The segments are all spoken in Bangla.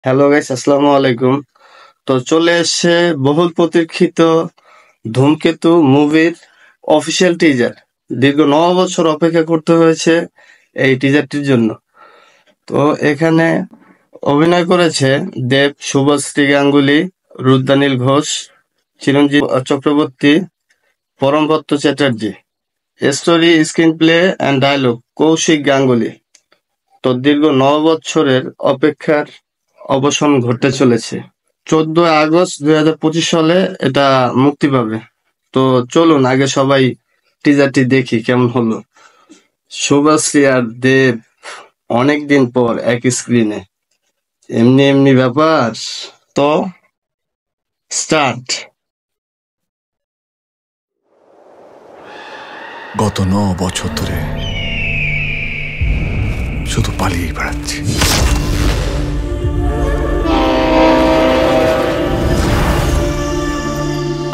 হ্যালো গাইস, আসসালামু আলাইকুম। তো চলে এসেছে বহুল প্রতীক্ষিত ধূমকেতু মুভির অফিসিয়াল টিজার। দীর্ঘ 9 বছর অপেক্ষা করতে হয়েছে এই টিজারটির জন্য। তো এখানে অভিনয় করেছে Dev, Subhashree Ganguly, Rudranil Ghosh, Chiranjeet Chakraborty, Parambrata Chatterjee. Story, screenplay and dialogue Kaushik Ganguly. তো দীর্ঘ 9 বছরের অপেক্ষার অবসান ঘটতে চলেছে। 14 আগস্ট 2025 সালে এটা মুক্তি পাবে। তো চলুন আগে সবাই টিজারটি দেখি কেমন হলো। শুভশ্রী আর দেব অনেকদিন পর এক স্ক্রিনে, এমনি এমনি ব্যাপার। তো স্টার্ট। গত 9 বছর ধরে শুধু পালিয়েই বেড়াচ্ছি।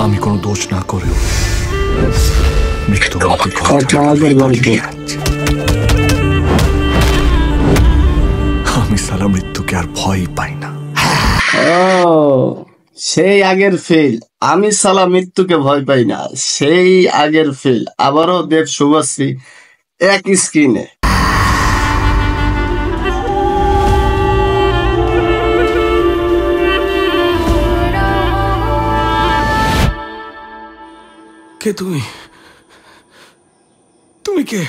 আমি কোনো দোষ না করেও মৃত্যু আমাকে আমি সালা মৃত্যুকে আর ভয় পাই না। ও, সেই আগের ফেল। আমি সালা মৃত্যুকে ভয় পাই না, সেই আগের ফেল। আবারও দেব, শুভশ্রী এক স্ক্রিনে। কে তুমি? তুমি কে?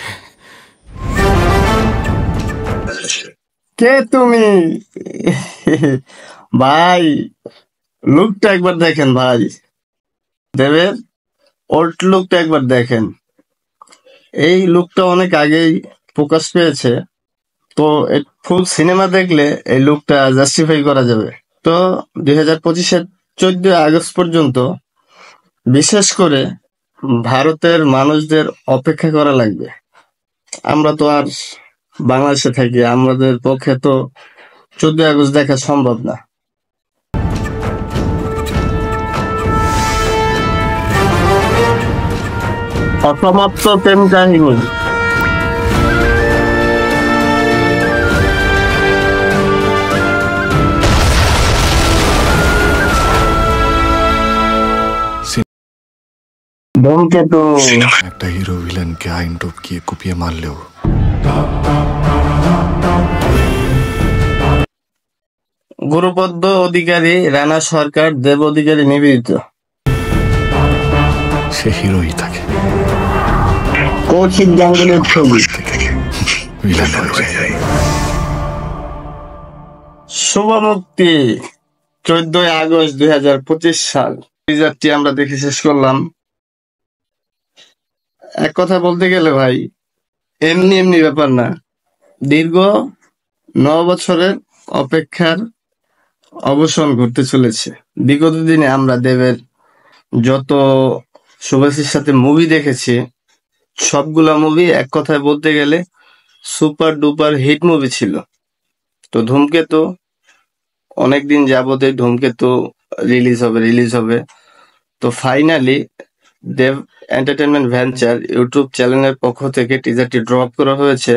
কে তুমি? ভাই, লুকটা একবার দেখেন ভাই। দেবের ওল্ড লুকটা একবার দেখেন। এই লুকটা অনেক আগেই প্রকাশ পেয়েছে। তো ফুল সিনেমা দেখলে এই লুকটা জাস্টিফাই করা যাবে। তো 2025-এর 14 আগস্ট পর্যন্ত বিশেষ করে ভারতের মানুষদের অপেক্ষা করা লাগবে। আমরা তো আর বাংলাদেশে থাকি, আমাদের পক্ষে তো 14 আগস্ট দেখা সম্ভব না। অসমাপ্ত প্রেম কাহিনী। ধূমকেতু। একটা হিরো ভিলেনকে আইন টপকিয়ে কুপিয়ে মারলেও গুরুপদ্ম অধিকারী, রানা সরকার, দেব অধিকারী নিবেদিত। সে হিরোই থাকে, কৌশিক গাঙ্গুলির ছবি। ভিলেন হয়ে যায়। শুভ মুক্তি 14 আগস্ট 2025 সাল। টিজারটি আমরা দেখে শেষ করলাম। এক কথা বলতে গেলে ভাই, এমনি এমনি ব্যাপার না। দীর্ঘ 9 বছরের অপেক্ষার অবসান ঘটতে চলেছে। বিগত দিনে আমরা দেবের যত শুভশ্রীর সাথে মুভি দেখেছি, সবগুলা মুভি এক কথায় বলতে গেলে সুপার ডুপার হিট মুভি ছিল। তো ধূমকেতু অনেকদিন যাবত এই ধূমকেতু রিলিজ হবে। তো ফাইনালি দেব এন্টারটেনমেন্ট ভেঞ্চার ইউটিউব চ্যানেলের পক্ষ থেকে টিজারটি ড্রপ করা হয়েছে।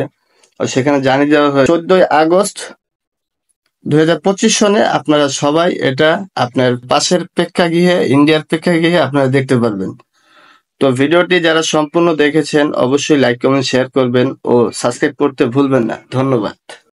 আর সেখানে জানিয়ে দেওয়া হয়েছে 14 আগস্ট 2025 সনে আপনারা সবাই এটা আপনার পাশের প্রেক্ষাগৃহে, ইন্ডিয়ার প্রেক্ষাগৃহে আপনারা দেখতে পারবেন। তো ভিডিওটি যারা সম্পূর্ণ দেখেছেন অবশ্যই লাইক, কমেন্ট, শেয়ার করবেন ও সাবস্ক্রাইব করতে ভুলবেন না। ধন্যবাদ।